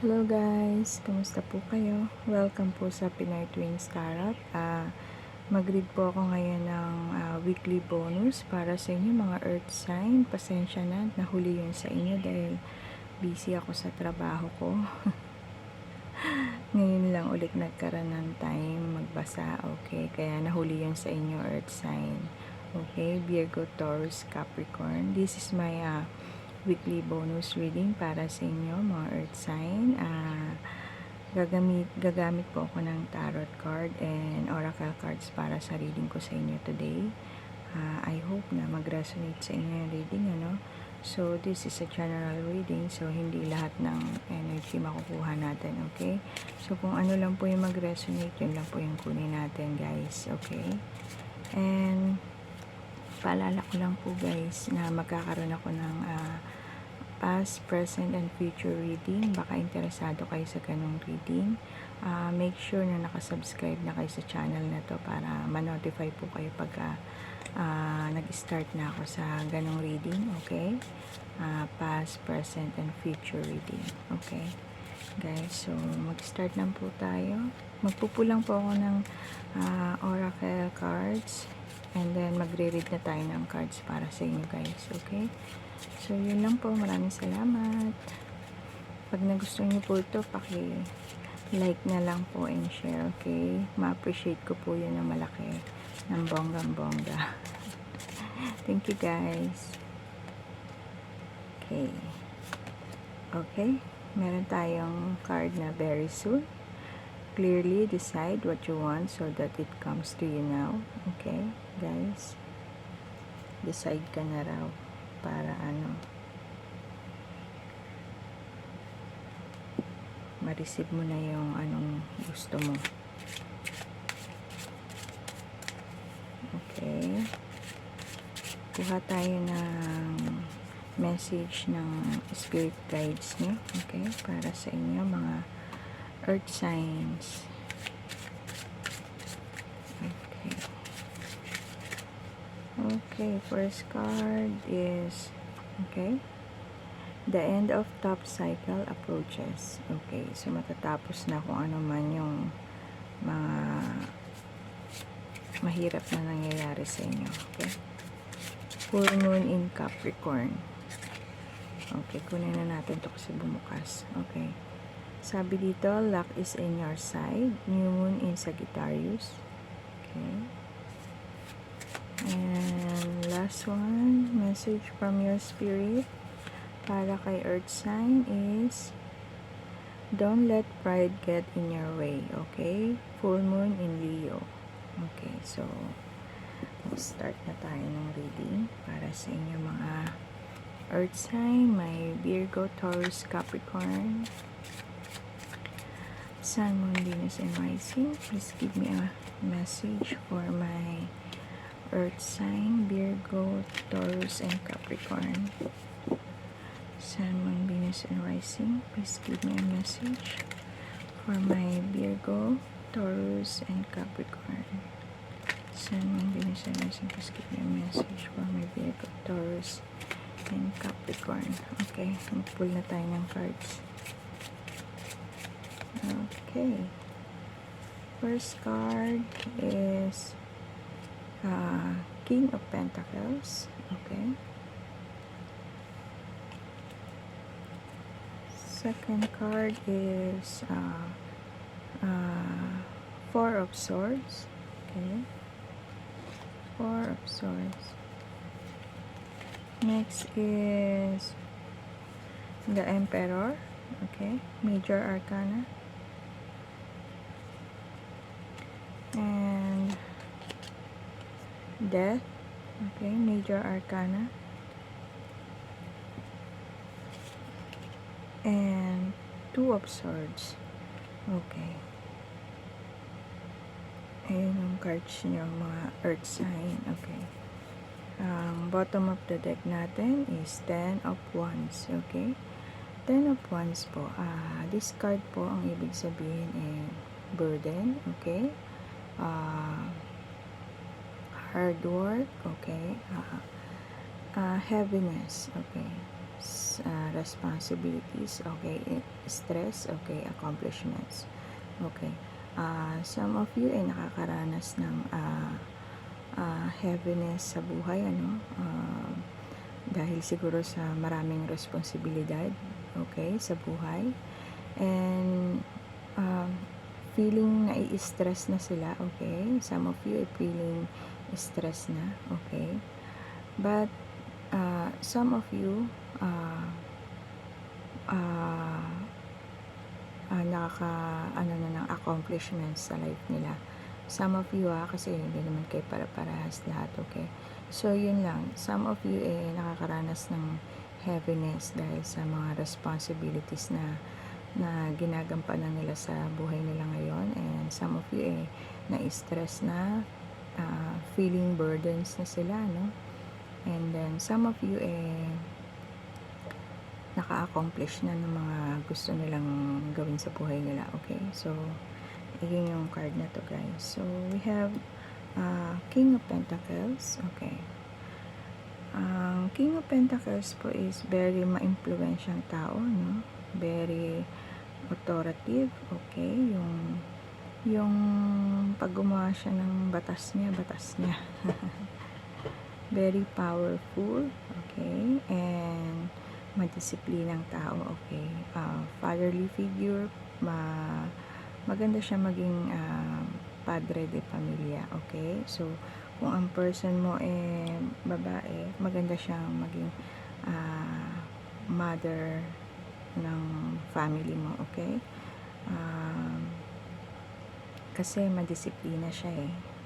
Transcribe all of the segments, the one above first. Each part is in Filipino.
Hello guys, kamusta po kayo? Welcome po sa Pinoy Twins Tarot. Mag-read po ako ngayon ng weekly bonus para sa inyo mga earth sign. Pasensya na, nahuli yun sa inyo dahil busy ako sa trabaho ko. Ngayon lang ulit nagkaroon ng time magbasa, okay? Kaya nahuli yun sa inyo earth sign. Okay, Virgo, Taurus, Capricorn. This is my weekly bonus reading para sa inyo mga earth sign. Gagamit po ako ng tarot card and oracle cards para sa reading ko sa inyo today. I hope na mag-resonate sa inyo yung reading, ano? So, this is a general reading, so hindi lahat ng energy makukuha natin, okay? So, kung ano lang po yung mag-resonate, yun lang po yung kunin natin, guys, okay? And, paalala ko lang po, guys, na magkakaroon ako ng past, present, and future reading. Baka interesado kayo sa ganong reading. Make sure na nakasubscribe na kayo sa channel na to para ma-notify po kayo pagka nag-start na ako sa ganong reading. Okay? Past, present, and future reading. Okay? Guys, so mag-start na po tayo. Magpupulang po ako ng oracle cards. And then magre-read na tayo ng cards para sa inyo, guys. Okay? So, yun lang po. Maraming salamat. Pag nagustuhan niyo po ito, paki-like na lang po and share, okay? Ma-appreciate ko po yun ng malaki. Ng bonggang-bongga. Thank you, guys. Okay. Okay. Meron tayong card na very soon. Clearly decide what you want so that it comes to you now. Okay, guys? Decide ka na raw. Para ma-receive mo na yung anong gusto mo. Okay. Kuha tayo ng message ng spirit guides niyo. Okay. Para sa inyo mga earth signs. Okay. Okay. First card is the end of top cycle approaches. Okay, so matatapos na kung ano man yung mga mahirap na nangyayari sa inyo. Okay, full moon in Capricorn. Okay, kunin na natin to kasi bumukas. Okay, sabi dito, luck is in your side. New moon in Sagittarius. Okay, and last one, message from your spirit para kay earth sign is don't let pride get in your way. Okay, full moon in Leo. Okay, so start na tayo ng reading para sa inyo mga earth sign. May Virgo, Taurus, Capricorn, Sun, Moon, Venus, and Rising. Please give me a message for my earth sign, Virgo, Taurus, and Capricorn. Sun, Moon, Venus, and Rising. Please give me a message for my Virgo, Taurus, and Capricorn. Sun, Moon, Venus, and Rising. Please give me a message for my Virgo, Taurus, and Capricorn. Okay, mag-pull na tayo ng cards. Okay. First card is King of Pentacles. Okay. Second card is Four of Swords. Okay. Four of Swords. Next is the Emperor. Okay. Major Arcana. And Death. Okay. Major Arcana. And Two of Swords. Okay. Ayan yung cards nyo, mga earth sign. Okay. Bottom of the deck natin is 10 of Wands. Okay. 10 of Wands po. This card po, ang ibig sabihin ay burden. Okay. Hard work. Okay. Heaviness. Okay. responsibilities, okay, stress, okay, accomplishments, okay. Some of you ay nakakaranas ng heaviness sa buhay, ano, dahil siguro sa maraming responsibilidad, okay, sa buhay, and feeling nai-stress na sila, okay. Some of you ay feeling stress na, okay, but some of you ano na ng accomplishments sa life nila. Some of you kasi hindi naman kayo para-parehas lahat, okay. So yun lang, some of you nakakaranas ng heaviness dahil sa mga responsibilities na ginagampanan nila sa buhay nila ngayon, and some of you na-stress na, feeling burdens na sila, no. And then some of you naka-accomplish na ng mga gusto nilang gawin sa buhay nila, okay. So yun yung card na to, guys. So we have King of Pentacles, okay. King of Pentacles po is very ma-impluwensyang tao, no, very authoritative, okay. Yung pag gumawa siya ng batas niya very powerful, okay, and madisiplinang tao, okay. Fatherly figure, maganda siya maging padre de pamilya, okay. So kung ang person mo babae, maganda siyang maging mother ng family mo, okay. Kasi madisiplina siya,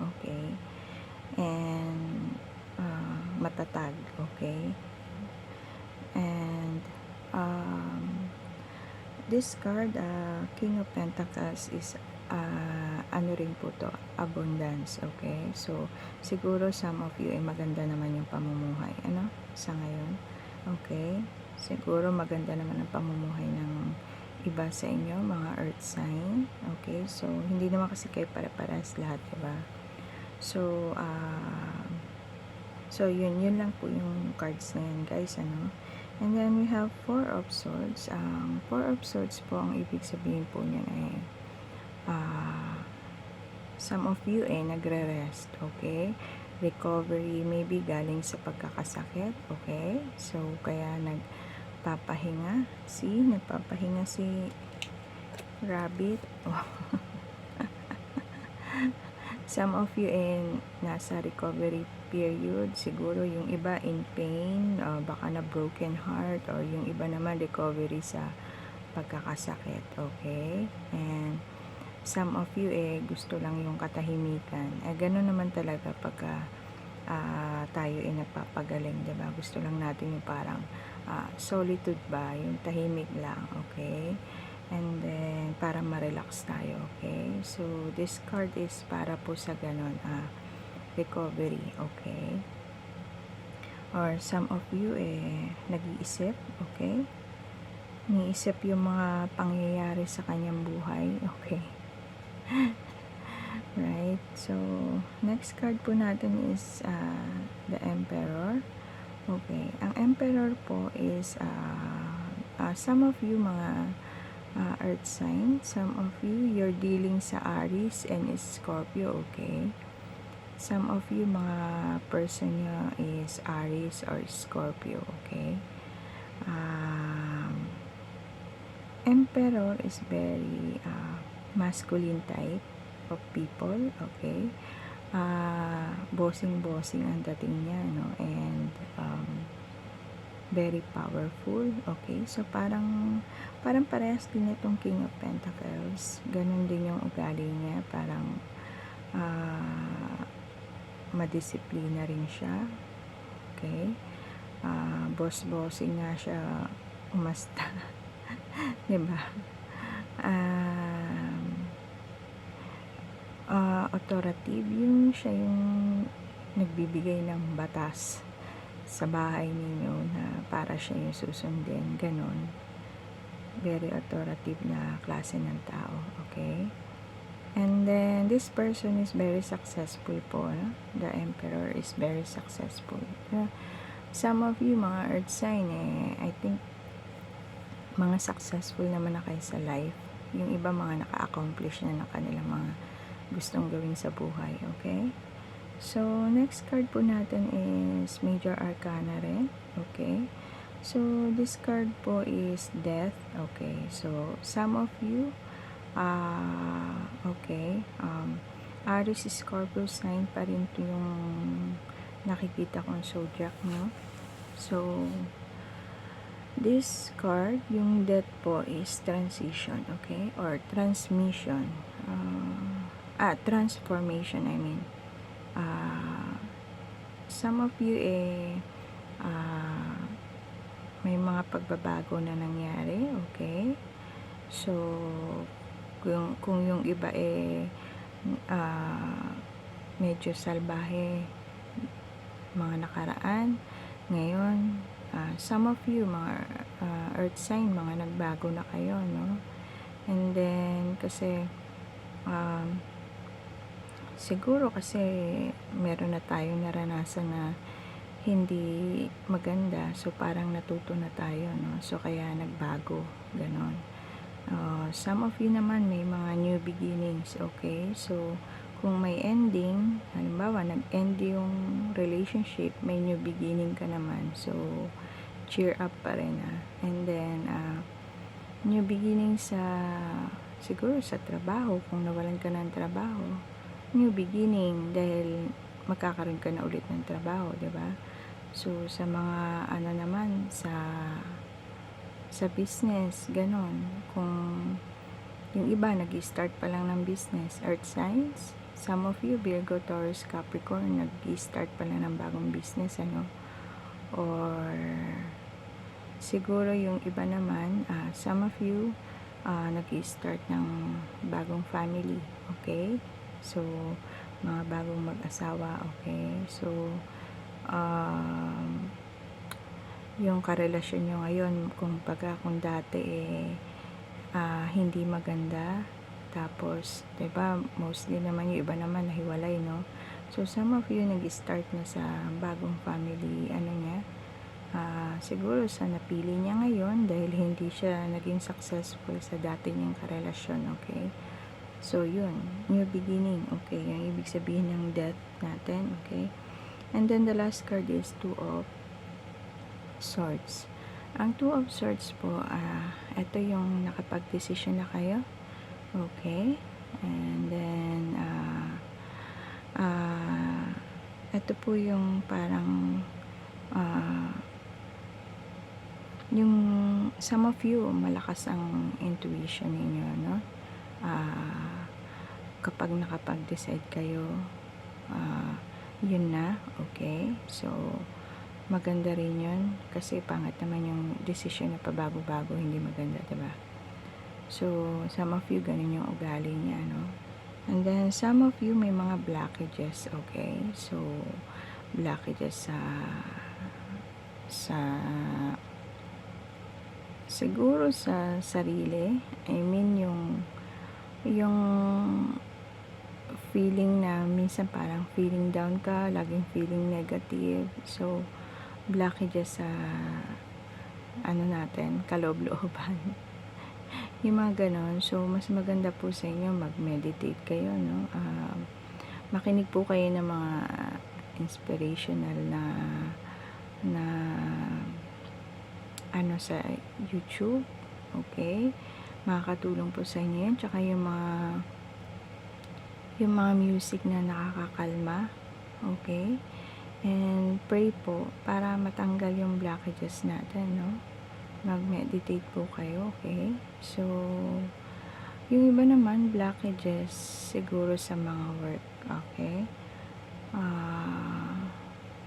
okay, and matatag, okay. And this card, King of Pentacles, is ano rin po to, abundance, okay. So siguro some of you maganda naman yung pamumuhay, ano, sa ngayon, okay. Siguro maganda naman ang pamumuhay ng iba sa inyo, mga earth sign, okay. So hindi naman kasi kayo para-paras lahat, diba? So so yun lang po yung cards na yan, guys, ano. And then we have Four of Swords. Four of Swords po, ang ibig sabihin po niyan some of you nagre-rest, okay. Recovery, maybe galing sa pagkakasakit, okay. So kaya nagpapahinga si rabbit. Some of you nasa recovery period, siguro yung iba in pain, baka na broken heart, or yung iba naman recovery sa pagkakasakit, okay. And some of you gusto lang yung katahimikan, ganun naman talaga pagka tayo nagpapagaling, diba? Gusto lang natin yung parang solitude ba, yung tahimik lang, okay. And then para ma-relax tayo, okay. So this card is para po sa ganon, recovery, okay. Or some of you nag-iisip, okay. Iniisip yung mga pangyayari sa kanyang buhay, okay. Right, so next card po natin is the Emperor, okay. Ang Emperor po is some of you mga earth sign, some of you, you're dealing sa Aries and Scorpio, okay. Some of you, mga person nyo is Aries or Scorpio, okay. Emperor is very masculine type of people, okay. Bossing ang dating niya, no, and very powerful, okay. So parang parehas din itong King of Pentacles, ganun din yung ugali niya, parang madisiplina rin siya, okay. Bossing nga siya, umasta. Diba? Authoritative, yung siya yung nagbibigay ng batas sa bahay ninyo na para siya yung susundin, ganon. Very authoritative na klase ng tao, okay. And then this person is very successful po, no? The Emperor is very successful. some of you, mga earth sign, I think, mga successful naman na kayo sa life. Yung iba, mga naka-accomplish na ng kanilang mga gustong gawin sa buhay, okay? So, next card po natin is Major Arcana rin, okay? So, this card po is Death, okay? So, some of you, okay, Aries, Scorpio sign pa rin ito yung nakikita kong zodiac, no? So, this card, yung Death po is transition, okay? Or transmission. Transformation, I mean. Some of you, may mga pagbabago na nangyari, okay? So, kung yung iba medyo salbahe mga nakaraan, ngayon, some of you, mga earth sign, mga nagbago na kayo, no? And then, kasi, siguro kasi meron na tayong naranasan na hindi maganda, so parang natuto na tayo, no? So, kaya nagbago, ganon. Some of you naman may mga new beginnings, okay? So, kung may ending, halimbawa, nag-end yung relationship, may new beginning ka naman. So, cheer up pa rin, And then, new beginning siguro sa trabaho, kung nawalan ka ng trabaho, new beginning, dahil magkakaroon ka na ulit ng trabaho, diba? So, sa mga, naman, sa business, ganon. Kung yung iba, nag-start pa lang ng business, earth signs, some of you, Virgo, Taurus, Capricorn, nag-start pa lang ng bagong business, or siguro yung iba naman, some of you, nag-start ng bagong family, okay? So, mga bagong mag-asawa, okay? So, yung karelasyon nyo ngayon, kung dati hindi maganda, tapos, diba, mostly naman yung iba naman nahiwalay, no? So, some of you nag-start na sa bagong family, siguro sa napili niya ngayon, dahil hindi siya naging successful sa dati niyang karelasyon, okay? So, yun, new beginning, okay? Yung ibig sabihin ng death natin, okay? And then, the last card is Two of Swords. Ang Two of Swords po, ito yung nakapag-decision na kayo. Okay? And then, ito po yung parang, yung some of you, malakas ang intuition ninyo, no? Kapag nakapag-decide kayo, yun na, okay? So, maganda rin yun, kasi pangit naman yung decision na pabago-bago, hindi maganda, diba? So, some of you, ganun yung ugali niya, no? And then, some of you, may mga blockages, okay? So, blockages siguro sa sarili, I mean, yung feeling na minsan parang feeling down ka, laging feeling negative. So, blockages sa natin, kaloob-looban. Yung mga ganon. So, mas maganda po sa inyo mag-meditate kayo, no? Makinig po kayo ng mga inspirational na sa YouTube, okay? Makakatulong po sa inyo yan. Tsaka yung mga music na nakakakalma, okay? And pray po para matanggal yung blockages natin, no? Mag-meditate po kayo, okay? So, yung iba naman, blockages siguro sa mga work, okay?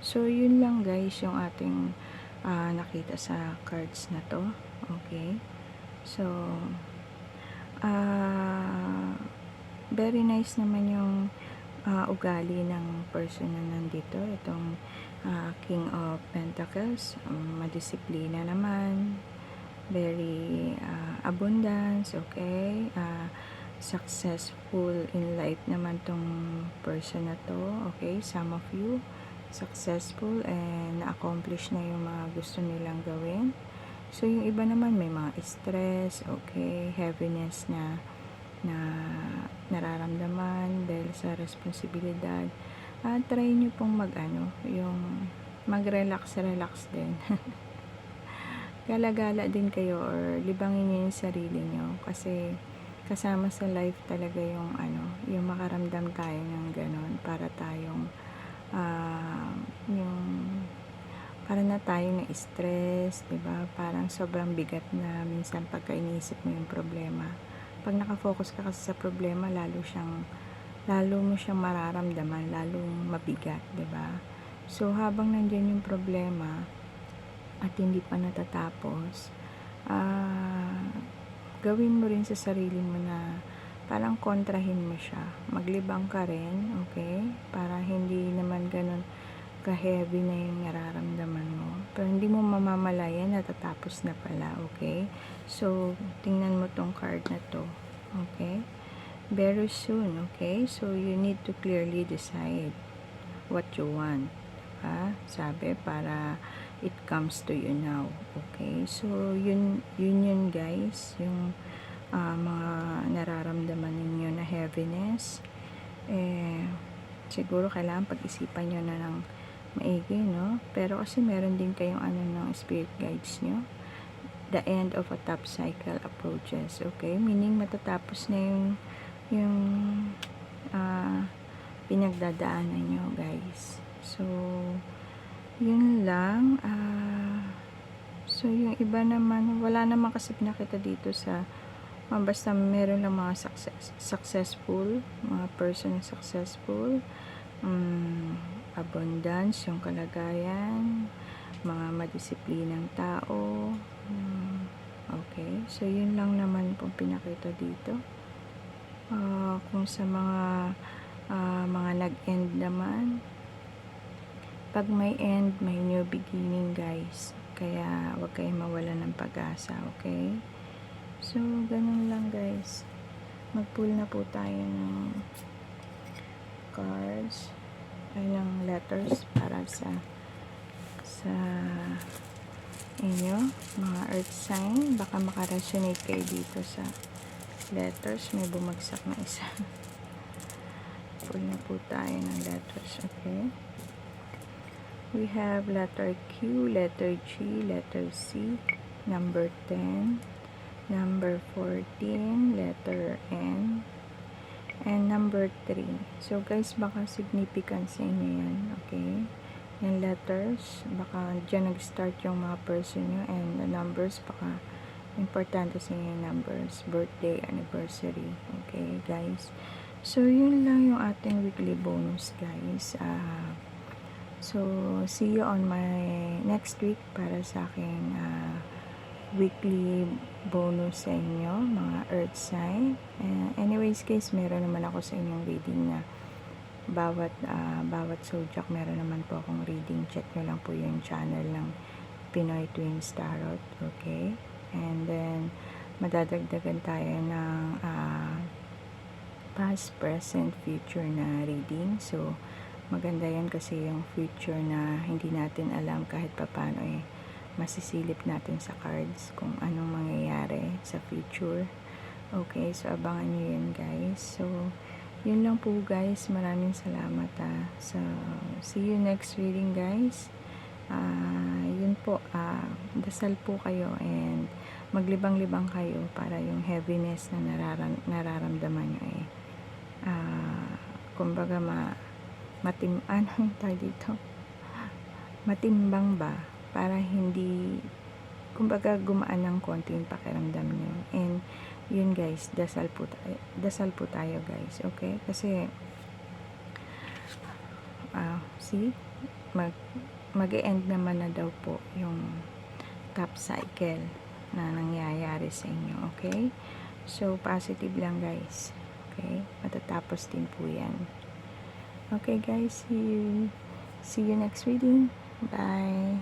So, yun lang guys, yung ating nakita sa cards na to, okay? So, very nice naman yung ugali ng person na nandito. Itong King of Pentacles, madisiplina naman, very abundance, okay? Successful in life naman tong person na to, okay? Some of you, successful and na-accomplish na yung mga gusto nilang gawin. So, yung iba naman may mga stress, okay, heaviness na nararamdaman dahil sa responsibilidad. Try nyo pong yung mag-relax din. Gala-gala din kayo or libangin nyo yung sarili nyo kasi kasama sa life talaga yung yung makaramdam tayo ng ganon para tayong yung para na tayong na-stress, 'di ba? Parang sobrang bigat na minsan pagka iniisip mo yung problema. Pag nakafocus ka kasi sa problema, lalo mo siyang mararamdaman, lalong mabigat, 'di ba? So habang nandiyan yung problema at hindi pa natatapos, gawin mo rin sa sarili mo na parang kontrahin mo siya. Maglibang ka rin, okay? Para hindi naman ganun ka-heavy na yung nararamdaman mo. Pero hindi mo mamamalayan, natatapos na pala, okay? So, tingnan mo tong card na to, okay? Very soon, okay? So, you need to clearly decide what you want. Sabi, para it comes to you now, okay? So, yun guys, yung mga nararamdaman ninyo na heaviness, siguro kailangan pag-isipan nyo na ng maigi, no? Pero kasi meron din kayong ng spirit guides nyo. The end of a top cycle approaches, okay? Meaning matatapos na yung pinagdadaanan nyo, guys. So, yun lang. So, yung iba naman, wala naman kasi pinakita dito sa basta meron lang mga successful, mga person na successful, abundance, yung kalagayan, mga madisiplinang tao. Okay, so yun lang naman pong pinakita dito. Kung sa mga nag-end naman, pag may end, may new beginning, guys. Kaya wag kayong mawala ng pag-asa, okay? So, ganun lang, guys. Mag-pull na po tayo ng cards ay ng letters para sa inyo, mga earth sign. Baka makaresonate kayo dito sa letters. May bumagsak na isa. Pull na po tayo ng letters, okay? We have letter Q, letter G, letter C, number 10, number 14, letter N, and number 3. So guys, baka significant sa inyo yan, okay? Yung letters, baka dyan nag-start yung mga person nyo, and the numbers, baka importante sa inyo yung numbers, birthday, anniversary, okay guys? So yun lang yung ating weekly bonus, guys. So see you on my next week para sa aking weekly bonus sa inyo, mga earth sign. Anyways guys, meron naman ako sa inyong reading na bawat zodiac meron naman po akong reading. Check nyo lang po yung channel ng Pinoy Twins Tarot, okay? And then madadagdagan tayo ng past, present, future na reading. So maganda yan kasi yung future na hindi natin alam kahit papano masisilip natin sa cards kung anong mangyayari sa future. Okay, so abangan nyo yun, guys. So, yun lang po, guys. Maraming salamat. So, see you next reading, guys. Yun po, dasal po kayo and maglibang-libang kayo para yung heaviness na nararamdaman nyo kumbaga matimbang ba para hindi kumbaga gumaan ng konti yung pakiramdam nyo. And yun guys, dasal po tayo guys, okay? Kasi see, mag-e-end naman na daw po yung top cycle na nangyayari sa inyo, okay? So positive lang guys, okay? Matatapos din po yan. Okay guys, see you next reading. Bye.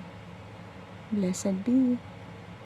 Blessed be.